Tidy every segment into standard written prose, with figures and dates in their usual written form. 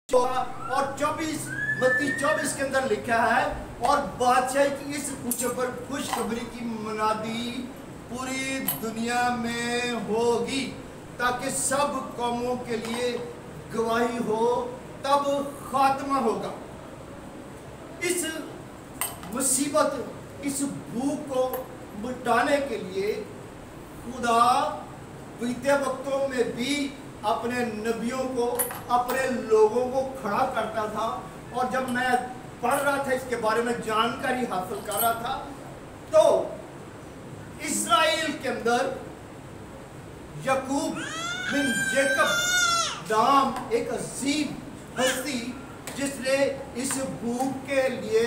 اور 24 کے اندر لکھا ہے اور بادشاہ کی اس خوشخبری کی منادی پوری دنیا میں ہوگی تاکہ سب قوموں کے لیے گواہی ہو، تب خاتمہ ہوگا۔ اس مصیبت، اس بھوک کو مٹانے کے لیے خدا بیتے وقتوں میں بھی اپنے نبیوں کو، اپنے لوگوں کو کھڑا کرتا تھا۔ اور جب میں پڑھ رہا تھا، اس کے بارے میں جانکاری حاصل کر رہا تھا، تو اسرائیل کے اندر یعقوب بن جیکب نام ایک عظیم ہستی، جس نے اس بھوک کے لیے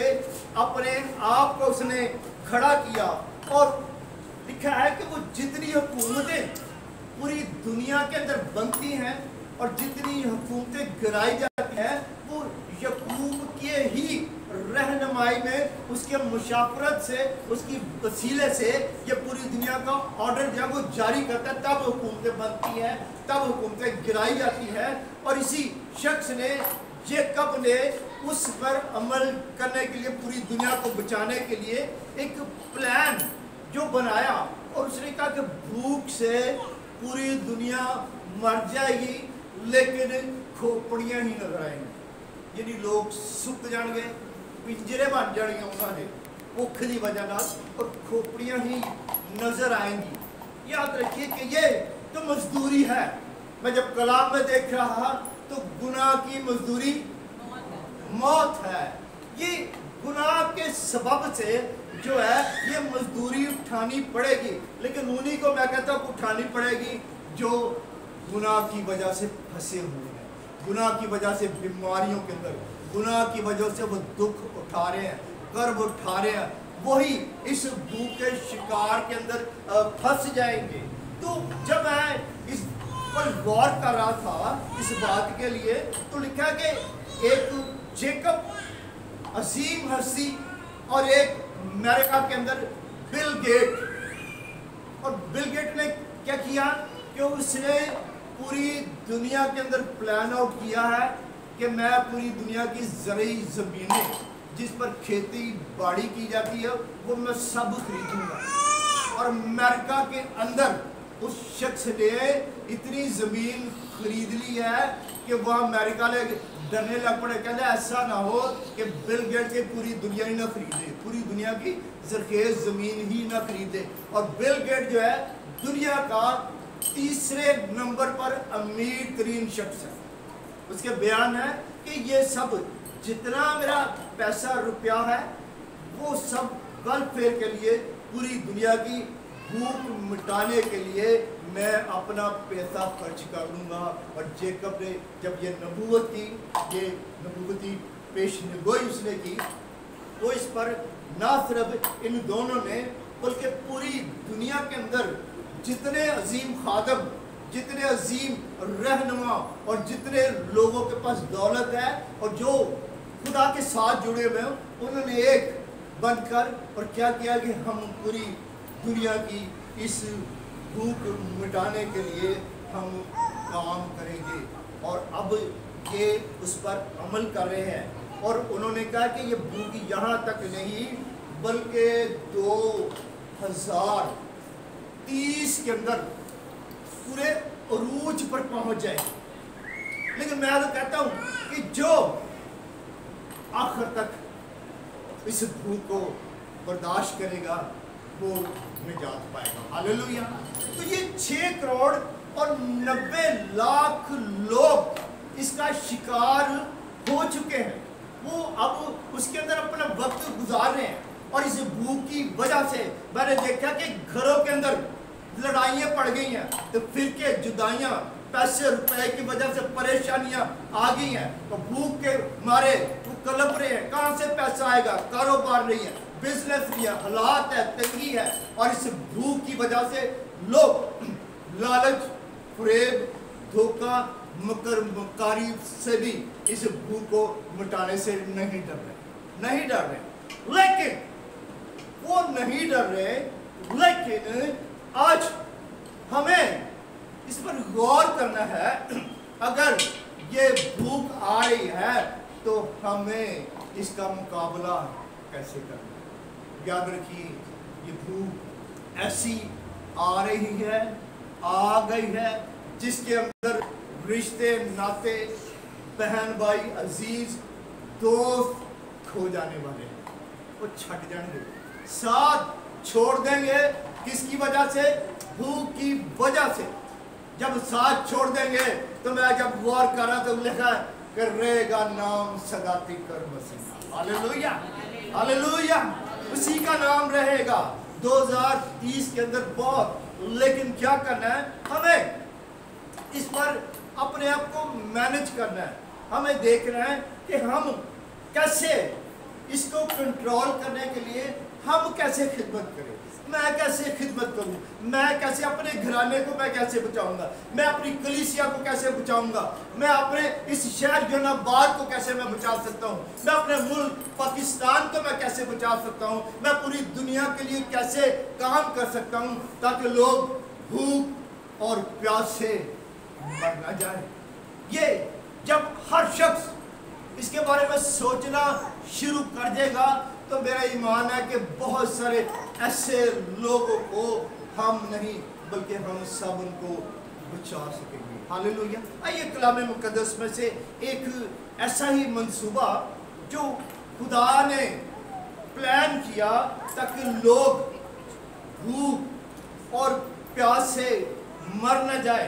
اپنے آپ کو اس نے کھڑا کیا، اور لکھا ہے کہ وہ جتنی حکومتیں پوری دنیا کے اندر بنتی ہیں اور جتنی حکومتیں گرائی جاتی ہیں، وہ یعقوب کے ہی رہنمائی میں، اس کے مشاورت سے، اس کی وسیلے سے یہ پوری دنیا کا آرڈر جب وہ جاری کرتا ہے، تب حکومتیں بنتی ہیں، تب حکومتیں گرائی جاتی ہیں۔ اور اسی شخص نے، جیکب نے، اس پر عمل کرنے کے لیے، پوری دنیا کو بچانے کے لیے ایک پلان جو بنایا، اور اس نے کہا کہ بھوک سے پوری دنیا مر جائے گی لیکن کھوپڑیاں ہی نظر آئیں گی، یعنی لوگ سک جان گے، پنجرے بن جان گے انہوں نے بھوک کی وجہ نال، اور کھوپڑیاں ہی نظر آئیں گی۔ یاد رکھیے کہ یہ تو مزدوری ہے۔ میں جب کلام میں دیکھ رہا تو گناہ کی مزدوری موت ہے۔ یہ گناہ کے سبب سے جو ہے یہ مزدوری اٹھانی پڑے گی، لیکن انہی کو میں کہتا ہوں اٹھانی پڑے گی جو گناہ کی وجہ سے پھنسے ہوئے ہیں، گناہ کی وجہ سے بیماریوں کے اندر، گناہ کی وجہ سے وہ دکھ اٹھا رہے ہیں، کرب اٹھا رہے ہیں، وہی اس بھوک کے شکار کے اندر پھنس جائیں گے۔ تو جب میں اس پر غور کر رہا تھا اس بات کے لیے، تو لکھا کہ ایک جیکب عظیم ہستی، اور ایک امریکہ کے اندر بل گیٹ، اور بل گیٹ نے کیا کیا کہ اس نے پوری دنیا کے اندر پلان آؤٹ کیا ہے کہ میں پوری دنیا کی زرعی زمینیں جس پر کھیتی باڑی کی جاتی ہے وہ میں سب خریدوں گا۔ اور امریکہ کے اندر اس شخص نے اتنی زمین خرید لی ہے کہ وہ امریکہ لے ڈرنے لگ پڑے، کہتے ایسا نہ ہو کہ بل گیٹ کے پوری دنیا ہی نہ خریدے، پوری دنیا کی زرخیز زمین ہی نہ خریدے۔ اور بل گیٹ جو ہے دنیا کا تیسرے نمبر پر امیر ترین شخص ہے۔ اس کے بیان ہے کہ یہ سب جتنا میرا پیسہ روپیہ ہے وہ سب ویلفیئر کے لیے، پوری دنیا کی بھوک مٹانے کے لیے میں اپنا پیسہ خرچ کر لوں گا۔ اور جیکب نے جب یہ نبوت کی، یہ نبوتی پیشن گوئی اس نے کی، تو اس پر نہ صرف ان دونوں نے بلکہ پوری دنیا کے اندر جتنے عظیم خادم، جتنے عظیم رہنما اور جتنے لوگوں کے پاس دولت ہے اور جو خدا کے ساتھ جڑے ہوئے ہیں، انہوں نے ایک بن کر اور کیا کیا کہ ہم پوری دنیا کی اس بھوک مٹانے کے لیے ہم کام کریں گے۔ اور اب یہ اس پر عمل کر رہے ہیں، اور انہوں نے کہا کہ یہ بھوک یہاں تک نہیں بلکہ 2030 کے اندر پورے عروج پر پہنچ جائے۔ لیکن میں تو کہتا ہوں کہ جو آخر تک اس بھوک کو برداشت کرے گا وہ نجات پائے گا۔ ہاللیلویہ۔ تو یہ 6 کروڑ اور 90 لاکھ لوگ اس کا شکار ہو چکے ہیں، وہ اب اس کے اندر اپنا وقت گزار رہے ہیں۔ اور اس بھوک کی وجہ سے میں نے دیکھا کہ گھروں کے اندر لڑائیاں پڑ گئی ہیں، تو فرقے، جدائیاں، پیسے روپے کی وجہ سے پریشانیاں آ گئی ہیں، تو بھوک کے مارے وہ کلپ رہے ہیں، کہاں سے پیسہ آئے گا، کاروبار نہیں ہے، بزنس نہیں ہے، حالات ہے، تنگی ہے۔ اور اس بھوک کی وجہ سے لوگ لالچ، فریب، دھوکہ، مکر مکاری سے بھی اس بھوک کو مٹانے سے نہیں ڈر رہے، لیکن وہ نہیں ڈر رہے، لیکن آج ہمیں اس پر غور کرنا ہے۔ اگر ये भूख आ रही है तो हमें इसका मुकाबला कैसे करना। याद रखिए, ये भूख ऐसी आ रही है, आ गई है, जिसके अंदर रिश्ते नाते, बहन भाई, अजीज, दोस्त खो जाने वाले हैं, वो छट जाएंगे, साथ छोड़ देंगे। किसकी वजह से? भूख की वजह से। जब साथ छोड़ देंगे, तो मैं जब गौर कर रहा तो लिखा कर रहेगा नाम सदाती कर मसीह। हालेलुया, हालेलुया, उसी का नाम रहेगा 2030 के अंदर बहुत। लेकिन क्या करना है? हमें इस पर अपने आप को मैनेज करना है। हमें देखना है कि हम कैसे इसको कंट्रोल करने के लिए हम कैसे खिदमत करें। मैं कैसे खिदमत करूं, मैं कैसे अपने घराने को मैं कैसे बचाऊंगा, मैं अपनी कलीसिया को कैसे बचाऊंगा, मैं अपने इस शहर जनाबाद को कैसे मैं बचा सकता हूं, मैं अपने मुल्क पाकिस्तान को मैं कैसे बचा सकता हूं, मैं पूरी दुनिया के लिए कैसे काम कर सकता हूं, ताकि लोग भूख और प्यास से मर ना जाए। ये जब हर शख्स इसके बारे में सोचना शुरू कर देगा, तो मेरा ईमान है कि बहुत सारे ऐसे लोगों को हम नहीं बल्कि हम सब उनको बचा सकेंगे। हालेलुया। आइए कलाम मुकद्दस में से एक ऐसा ही मंसूबा जो खुदा ने प्लान किया ताकि लोग भूख और प्यास से मर न जाए।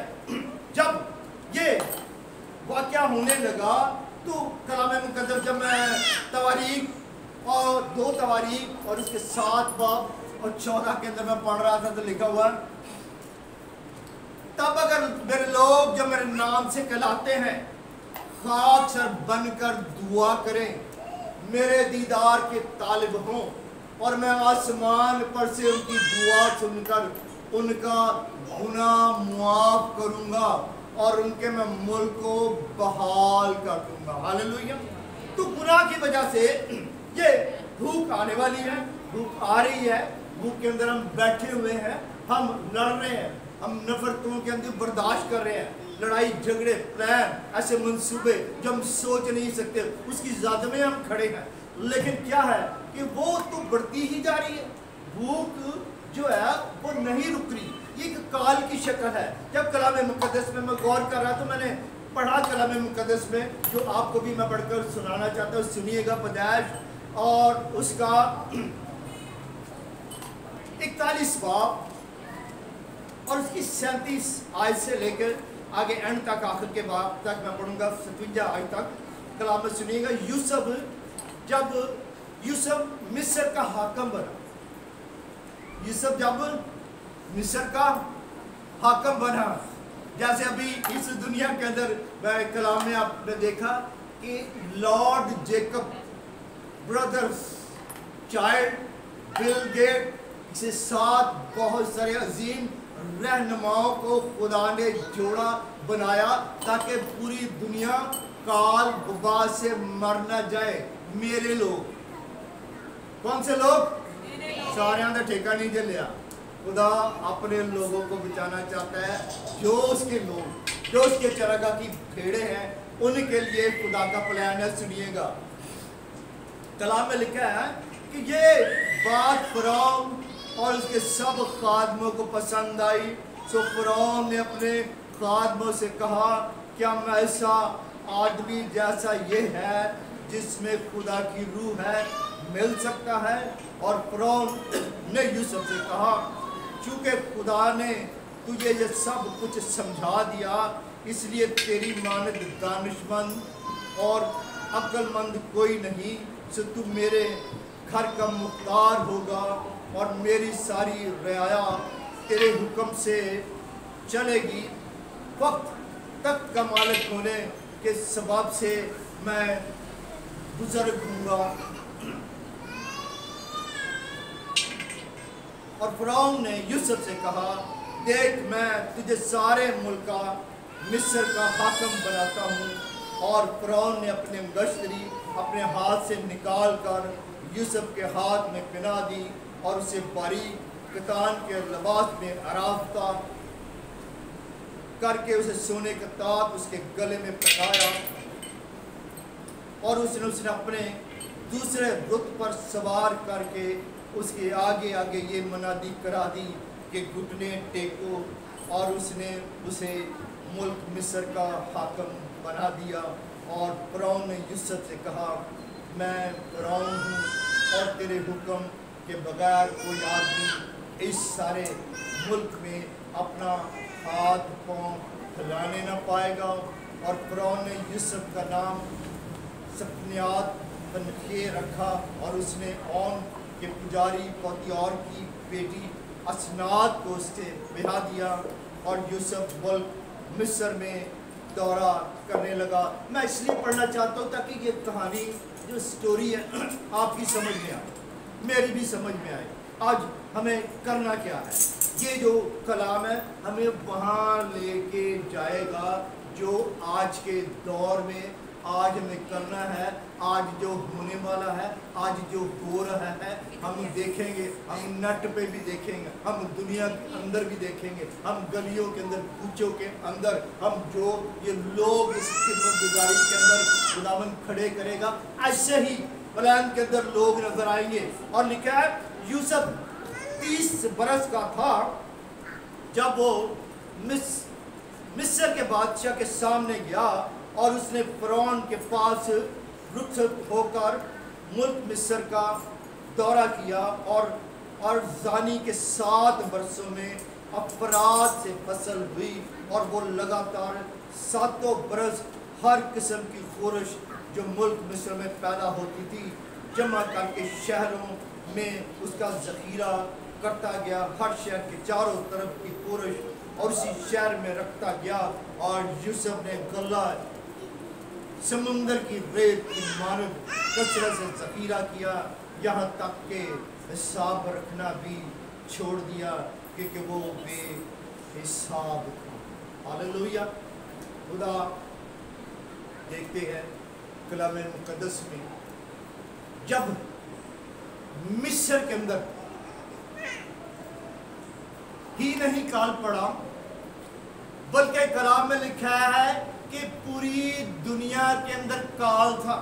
जब ये वाक़या होने लगा तो कलाम मुकद्दस जब मैं तवारीख और 2 तवारीख और उसके 7 बाब और 14 के अंदर मैं पढ़ रहा था, तो लिखा हुआ तब अगर मेरे लोग जो मेरे नाम से कहलाते हैं खाक सर बनकर दुआ करें, मेरे दीदार के तालिब हों, और मैं आसमान पर से उनकी दुआ सुनकर उनका गुनाह मुआफ करूंगा और उनके मैं मुल्क को बहाल कर दूंगा। हालेलुया। तो गुनाह की वजह से ये भूख आने वाली है, भूख आ रही है, भूख के अंदर हम बैठे हुए हैं, हम लड़ रहे हैं, हम नफरतों के अंदर बर्दाश्त कर रहे हैं, लड़ाई झगड़े प्लान ऐसे मंसूबे जो हम सोच नहीं सकते, उसकी ज़द में हम खड़े हैं। लेकिन क्या है कि वो तो बढ़ती ही जा रही है, भूख जो है वो नहीं रुक रही। ये एक काल की शक्ल है। जब कलाम मुकद्दस में मैं गौर कर रहा तो मैंने पढ़ा कलाम मुकद्दस में, जो आपको भी मैं पढ़कर सुनाना चाहता हूँ, सुनिएगा। पैदाइश और उसका 41 बाब और उसकी 37 आयत से लेकर आगे एंड तक, आखिर के बाब तक मैं पढ़ूंगा 57 आयत तक। कलाम में सुनिएगा। जब यूसुफ मिस्र का हाकम बना, यूसुफ जब मिस्र का हाकम बना, जैसे अभी इस दुनिया के अंदर मैं कलाम में आपने देखा कि Lord Jacob brothers child Bill Gate से साथ बहुत सारे अजीम रहनुमाओं को खुदा ने जोड़ा, बनाया, ताकि पूरी दुनिया काल वबा से मर न जाए। मेरे लोग, कौन से लोग? सारे का ठेका नहीं लिया। खुदा अपने लोगों को बचाना चाहता है, जो उसके लोग, जो उसके चरागाह की भेड़े हैं, उनके लिए खुदा का प्लान है। सुनिएगा, कलाम में लिखा है कि ये बात फिरौन और उसके सब खादमों को पसंद आई। सो फिरौन ने अपने खादमों से कहा, क्या मैं ऐसा आदमी जैसा ये है जिसमें खुदा की रूह है मिल सकता है? और फिरौन ने यूसुफ से कहा, चूँकि खुदा ने तुझे ये सब कुछ समझा दिया, इसलिए तेरी मानद दानिशमंद और अक्लमंद कोई नहीं, सो तू मेरे घर का मुख्तार होगा और मेरी सारी रियाया तेरे हुक्म से चलेगी। वक्त तक का मालिक होने के सबब से मैं बुजुर्ग हूँगा। और फिरौन ने यूसुफ से कहा, देख मैं तुझे सारे मुल्क का मिस्र का हाकम बनाता हूँ। और फिरौन ने अपने गश्तरी अपने हाथ से निकाल कर यूसुफ के हाथ में पहना दी और उसे बारीक कतान के लिबास में आराफ्ता करके उसे सोने का ताज उसके गले में पहनाया और उसने अपने दूसरे रुत पर सवार करके उसके आगे आगे ये मनादी करा दी कि घुटने टेको, और उसने उसे मुल्क मिस्र का हाकम बना दिया। और फ़िरौन ने यूसुफ से कहा, मैं फ़िरौन हूँ और तेरे हुक्म के बगैर कोई आदमी इस सारे मुल्क में अपना हाथ पाँव फैलाने न पाएगा। और फ़िरौन ने यूसुफ का नाम सपनियात बनके रखा और उसने औन के पुजारी पोतीऔर की बेटी असनात को उससे ब्याह दिया और यूसुफ मुल्क मिस्र में दौरा करने लगा। मैं इसलिए पढ़ना चाहता हूँ ताकि ये कहानी जो स्टोरी है आपकी समझ में आए, मेरी भी समझ में आए। आज हमें करना क्या है, ये जो कलाम है हमें वहाँ लेके जाएगा जो आज के दौर में आज हमें करना है, आज जो होने वाला है, आज जो हो रहा है। हम देखेंगे, हम नेट पे भी देखेंगे, हम दुनिया के अंदर भी देखेंगे, हम गलियों के अंदर, कूचों के अंदर, हम जो ये लोग इस खिदमत गुजारी के अंदर खुदावन खड़े करेगा, ऐसे ही प्लान के अंदर लोग नजर आएंगे। और लिखा है यूसुफ 30 बरस का था जब वो मिस्र के बादशाह के सामने गया और उसने फ़िरौन के पास रुखसत होकर मुल्क मिस्र का दौरा किया और ज़ानी के 7 बरसों में अपराध से फसल हुई और वो लगातार 7 बरस हर किस्म की खुरश जो मुल्क मिस्र में पैदा होती थी जमा करके शहरों में उसका ज़ख़ीरा करता गया। हर शहर के चारों तरफ की खुरश और उसी शहर में रखता गया। और यूसुफ ने गल्ला समुंदर की रेत की मानव कसरत से ज़ख़ीरा किया, यहाँ तक के हिसाब रखना भी छोड़ दिया क्योंकि वो बेहिसाब था। हालेलुया। खुदा देखते हैं कलाम मुक़द्दस में जब मिस्र के अंदर ही नहीं काल पड़ा बल्कि कलाम में लिखा है कि पूरी दुनिया के अंदर काल था,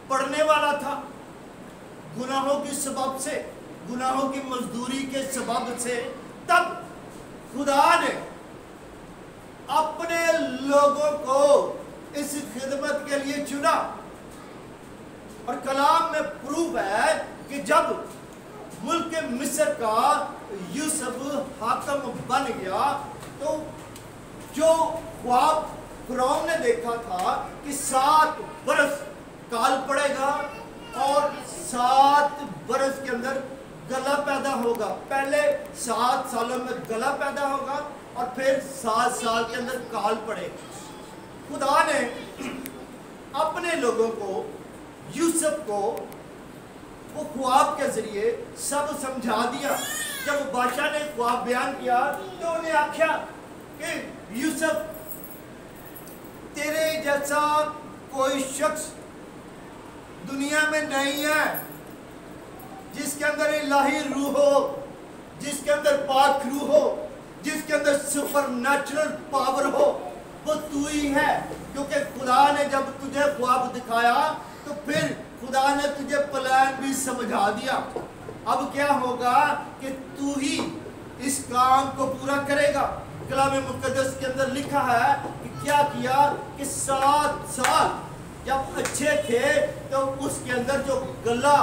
पड़ने वाला था। गुनाहों की सबब से, गुनाहों की मजदूरी के सबब से तब खुदा ने अपने लोगों को इस खिदमत के लिए चुना। और कलाम में प्रूफ है कि जब मुल्क मिस्र का यूसुफ हाकम बन गया तो जो ख्वाब फ़िरौन ने देखा था कि 7 बरस काल पड़ेगा और 7 बरस के अंदर गला पैदा होगा। पहले 7 सालों में गला पैदा होगा और फिर 7 साल के अंदर काल पड़ेगा। खुदा ने अपने लोगों को, यूसुफ को वो ख्वाब के जरिए सब समझा दिया। जब बादशाह ने ख्वाब बयान किया तो उन्हें आख्या कि यूसुफ, तेरे जैसा कोई शख्स दुनिया में नहीं है जिसके अंदर इलाही रूह हो, जिसके अंदर पाक रूह हो, जिसके अंदर सुपर नेचुरल पावर हो, वो तू ही है। क्योंकि खुदा ने जब तुझे ख्वाब दिखाया तो फिर खुदा ने तुझे प्लान भी समझा दिया। अब क्या होगा कि तू ही इस काम को पूरा करेगा। कलाम मुक़द्दस के अंदर लिखा है कि क्या किया कि 7 साल जब अच्छे थे तो उसके अंदर जो गला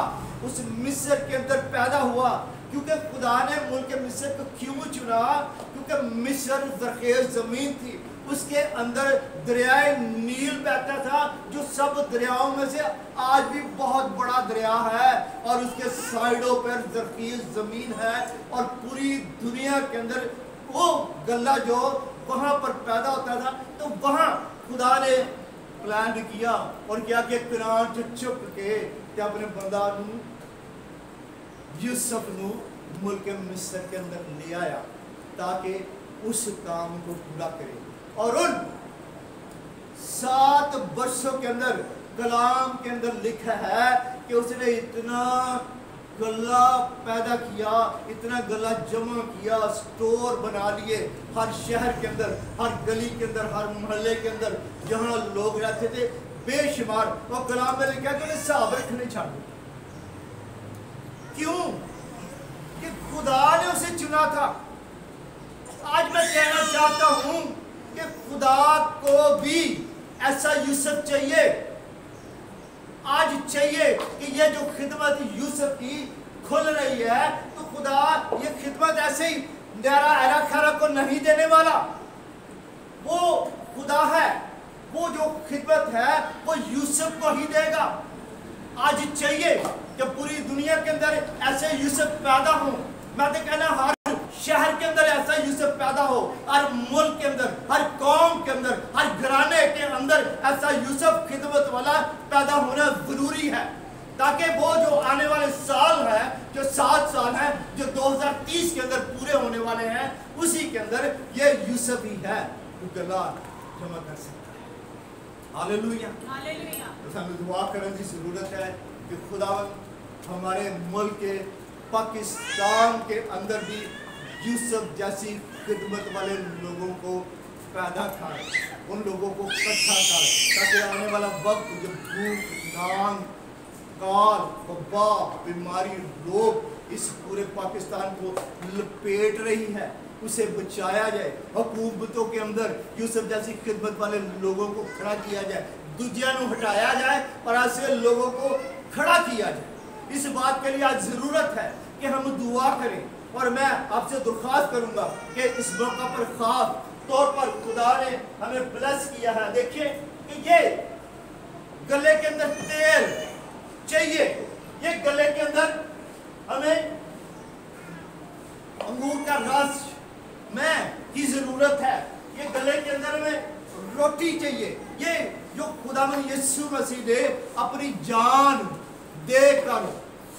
उस मिस्र के अंदर पैदा हुआ। क्योंकि खुदा ने मुल्क मिस्र को क्यों चुना? क्योंकि मिस्र ज़रख़ेज़ ज़मीन थी, उसके अंदर दरियाए नील बहता था जो सब दरियाओं में से आज भी बहुत बड़ा दरिया है और उसके साइडों पर ज़रख़ेज़ ज़मीन है। और पूरी दुनिया के अंदर वो गल्ला जो वहाँ पर पैदा होता था तो वहाँ खुदा ने प्लान किया और क्या कि फ़िरौन चुप के अपने बंदा यूसुफ नू मुल्क मिस्र के अंदर ले आया ताकि उस काम को पूरा करे। और उन 7 वर्षों के अंदर कलाम के अंदर लिखा है कि उसने इतना गला पैदा किया, इतना गला जमा किया, स्टोर बना लिए हर शहर के अंदर, हर गली के अंदर, हर मोहल्ले के अंदर जहाँ लोग रहते थे बेशुमार। और कलाम में लिखा कि उन्हें हिसाब रखने छाड़ दिया। क्यों? कि खुदा ने उसे चुना था। आज मैं कहना चाहता हूं कि खुदा को भी ऐसा यूसुफ चाहिए। आज चाहिए कि ये जो खिदमत यूसुफ की खुल रही है, तो खुदा ये खिदमत ऐसे ही न्यारा एरा खैरा को नहीं देने वाला। वो खुदा है, वो जो खिदमत है वो यूसुफ को ही देगा। आज चाहिए कि पूरी दुनिया के अंदर ऐसे यूसुफ पैदा हो। मैं तो कहना हर शहर के अंदर ऐसा यूसुफ पैदा हो, हर मुल्क के अंदर, हर कौम के अंदर, हर घराने के अंदर ऐसा यूसुफ खिदमत वाला पैदा होना जरूरी है, ताकि वो जो आने वाले साल है, जो 7 साल है, जो 2030 के अंदर पूरे होने वाले हैं, उसी के अंदर ये यूसुफ ही है जो गला जमा कर सकता है। Hallelujah, hallelujah. तो हमें दुआ करने की जरूरत है कि खुदावंद हमारे मुल्क के पाकिस्तान के अंदर भी यूसुफ जैसी खिदमत वाले लोगों को पैदा कर, उन लोगों को इकट्ठा कर, ताकि आने वाला वक्त जब भूख, नांग, काल, वबा, बीमारी, रोग इस पूरे पाकिस्तान को लपेट रही है, उसे बचाया जाए। हुकूमतों के अंदर यूसुफ जैसी खिदमत वाले लोगों को खड़ा किया जाए, दूजिया को हटाया जाए और ऐसे लोगों को खड़ा किया जाए। इस बात के लिए आज ज़रूरत है कि हम दुआ करें। और मैं आपसे दरख्वास्त करूंगा कि इस मौका पर खास तौर पर खुदा ने हमें ब्लेस किया है। देखिए कि ये गले के अंदर तेल चाहिए, ये गले के अंदर हमें अंगूर का रस में की जरूरत है, ये गले के अंदर हमें रोटी चाहिए। ये जो खुदावंद यीशु मसीह ने अपनी जान देकर,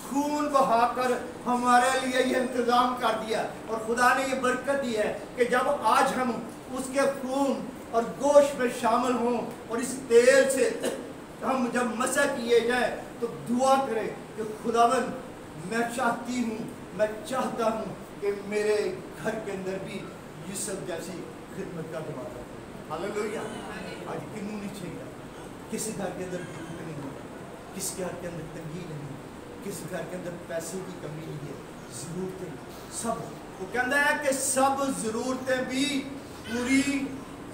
खून बहाकर हमारे लिए ये इंतजाम कर दिया, और खुदा ने ये बरकत दी है कि जब आज हम उसके खून और गोश्त में शामिल हों और इस तेल से हम जब मसा किए जाए, तो दुआ करें कि खुदावंद मैं चाहती हूँ, मैं चाहता हूँ कि मेरे घर के अंदर भी यूसुफ जैसी खिदमत का दरवाजा। हालेलुया। आज किन्नू नहीं चाहिए, किसी घर के अंदर भूख नहीं है, किसी घर के अंदर तंगी नहीं, किसी घर के अंदर पैसे की कमी नहीं है, जरूरतें सब, वो कहता है कि सब जरूरतें भी पूरी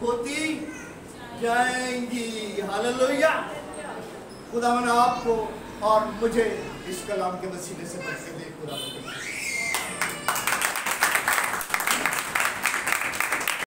होती जाएंगी। हालेलुया। खुदावंद आपको और मुझे इस कलाम के वसीले से बरकत दे। खुदा